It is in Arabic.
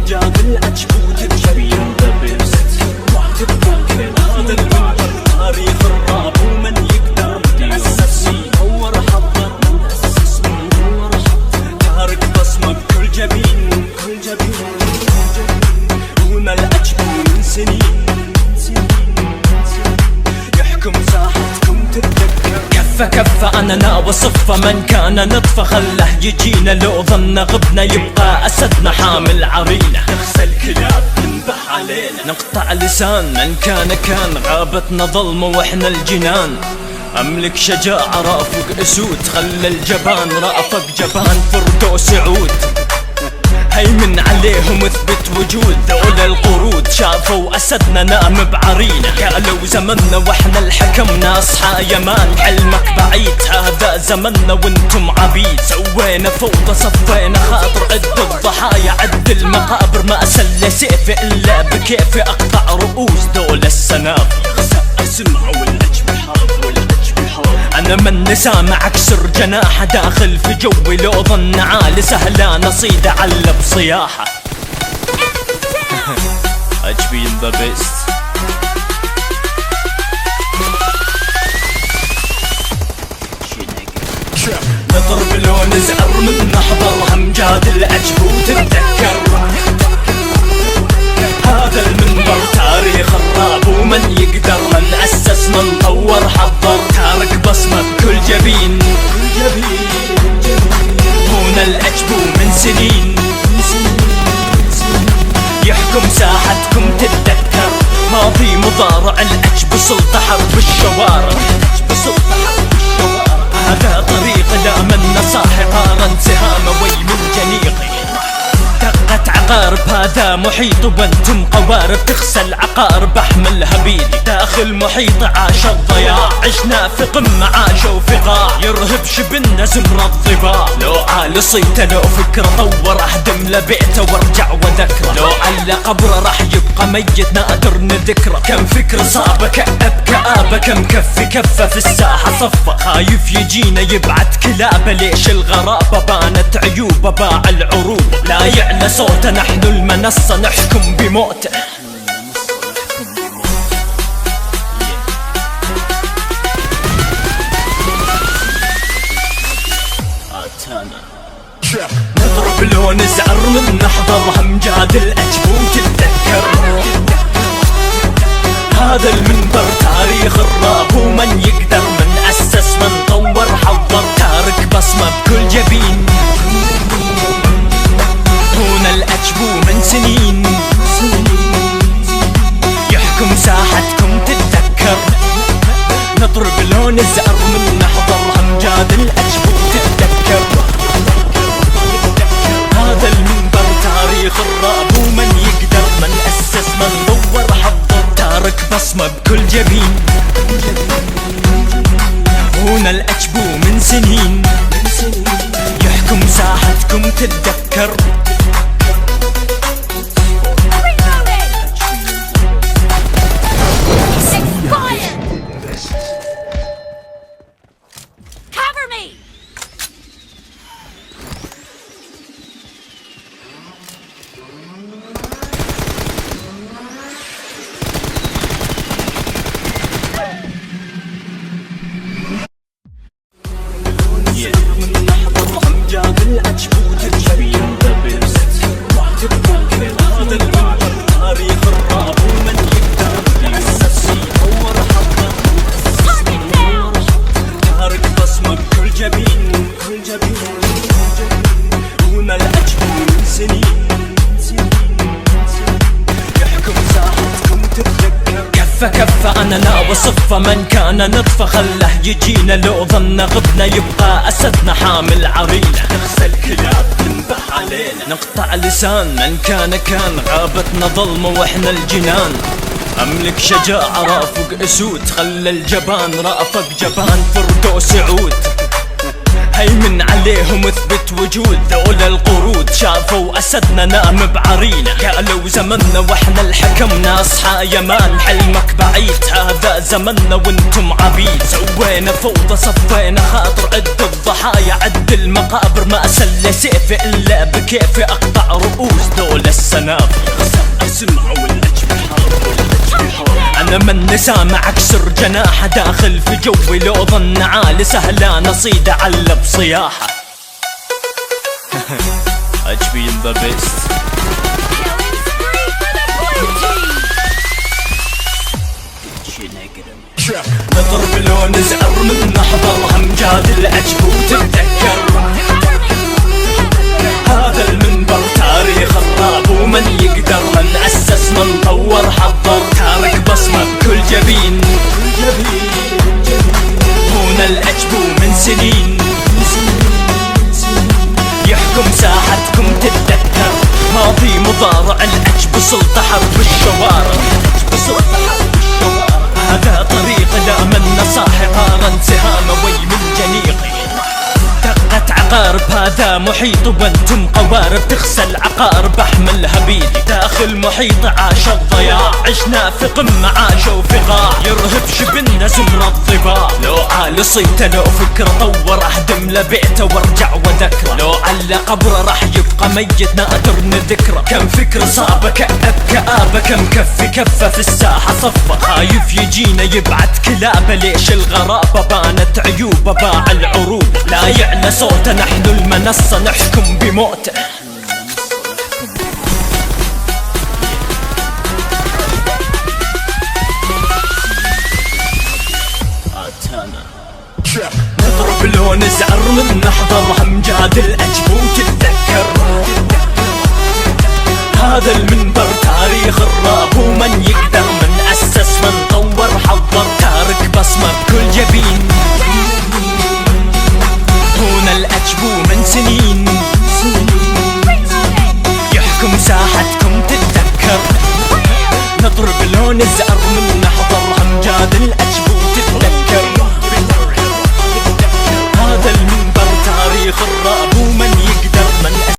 امجاد العجبوت تبين ببست وتتذكر هذا المنبر تاريخ الراب ومن يقدر يأسس يدور حضر مؤسس يدور حضر تارك بصمة بكل جبين كل جبين هنا العجب من سنين يحكم ساحتكم تتذكر كفة أنا ناوى صفة من كان نطفة خله يجينا لو ظن غبنا يبقى أسدنا حامل عرينا نغسل كلاب تنبح علينا نقطع لسان من كان غابتنا ظلمة وإحنا الجنان أملك شجاعة رافق أسود خلى الجبان رافق جبان فردوس عود هيمن عليهم اثبت وجود ذول القرود شافوا أسدنا نام بعرينا قالوا زمننا واحنا الحكمنا أصحى يمان حلمك بعيد هذا زمننا وانتم عبيد سوينا فوضى صفينا خاطر عد الضحايا عد المقابر ما أسل سيفي إلا بكيفي أقطع رؤوس دول السنافر اسمعوا والعجب حاضر والعجب حاضر أنا من نسامع أكسر جناحه داخل في جوي لو ظن عالي سهلان أصيد على بصياحة أجبي in the best نضرب لون زعر من نحضر همجاد العجب وتتذكر هذا المنبر تاريخ الراب ومن يقدر من أسس من طور حضر تارك بصمة بكل جبين هنا العجب من سنين يحكم ساحتكم تتذكر ماضي مضارع العجب سلطة حرب الشوارع هذا طريق لا من صاح قارن سهام وي من جنيقي دقت عقارب هذا محيط وانتم قوارب تغسل عقارب احملها بيدي داخل محيط عاش الضياع عشنا في قمة عاش وفقاع يرهب شبنا زمر الضباع لو عال صيته لو فكرة طور اهدم لبيته وارجع وذكره لو على قبره راح يبقى ميت نادر نذكره كم فكر صابه كأب كآبه كم كفة في الساحة صفة خايف يجينا يبعت كلابه ليش الغرابة بانت عيوبه باع العروبة لا يعلى صوته نحن المنصة نحكم بموته نضرب لون زعر من نحضر همجاد العجب وتتذكر هذا المنبر تاريخ الراب ومن يقدر من أسس من طور حضر تارك بصمة بكل جبين هنا العجب من سنين يحكم ساحتكم تتذكر نضرب لون الزعر من نحضر همجاد العجب وتتذكر هذا المنبر تاريخ الراب ومن يقدر من أسس من طور حضر تارك بصمة بكل جبين هنا العجب من سنين يحكم ساحتكم تتذكر امجاد العجب وتبين ببست وتتذكر هذا المنبر تاريخ الراب ومن يقدر يأسس يدور حضر تارك بصمة بكل جبين كل جبين هنا العجب من سنين يحكم ساحتكم تتذكر كفة أنا ناوى صفة من كان نطفة خله يجينا لو ظن غبنا يبقى أسدنا حامل عرينا نغسل كلاب تنبح علينا نقطع لسان من كان غابتنا ظلمة وإحنا الجنان أملك شجاعة رافق أسود خلى الجبان رافق جبان فردوس عود هيمن عليهم اثبت وجود ذول القرود شافوا أسدنا نام بعرينا قالوا زمننا واحنا الحكمنا أصحى يمان حلمك بعيد هذا زمننا وانتم عبيد سوينا فوضى صفينا خاطر عد الضحايا عد المقابر ما أسل سيفي إلا بكيفي أقطع رؤوس ذول السنافر انا من نسامع اكسر جناحه، داخل في جوي لو ظن عالي سهلان اصيد على بصياحه. HB in the best. نضرب لون زعر من نحضر همجاد العجب وتتذكر هذا المنبر تاريخ الراب ومن يقدر، من أسس من طور حضر تارك بصمة بكل جبين. هنا العجب من سنين يحكم ساحتكم تتذكر، ماضي مضارع العجب سلطة حرب الشوارع. هذا طريق لا من ساحقا انسهام وي من جنيقي، دقت عقارب هذا محيط وانتم قوارب تغسل عقارب احملها بيدي. داخل محيط عاش الضياع، عشنا في قمة عاش وفقاع، يرهب شبنا زمر الضباع. لو عال صيته لو فكرة طور اهدم لبيته وارجع وذكره، لو على قبره راح يبقى ميت نادر نذكره. كم فكر صابه كأب كآبه، كم كف كفه في الساحة صفه، خايف يجينا يبعت كلابه. ليش الغرابة بانت عيوبه، باع العروبة لا يعلى صوته، نحن المنصة نحكم بموته. نضرب لون زعر من نحضر همجاد العجب وتتذكر هذا المنبر تاريخ الراب ومن يقدر، من أسس من طور حضر تارك بصمة بكل جبين. هنا العجب من سنين يحكم ساحتكم تتذكر، نضرب لون الزعر من نحضر همجاد العجب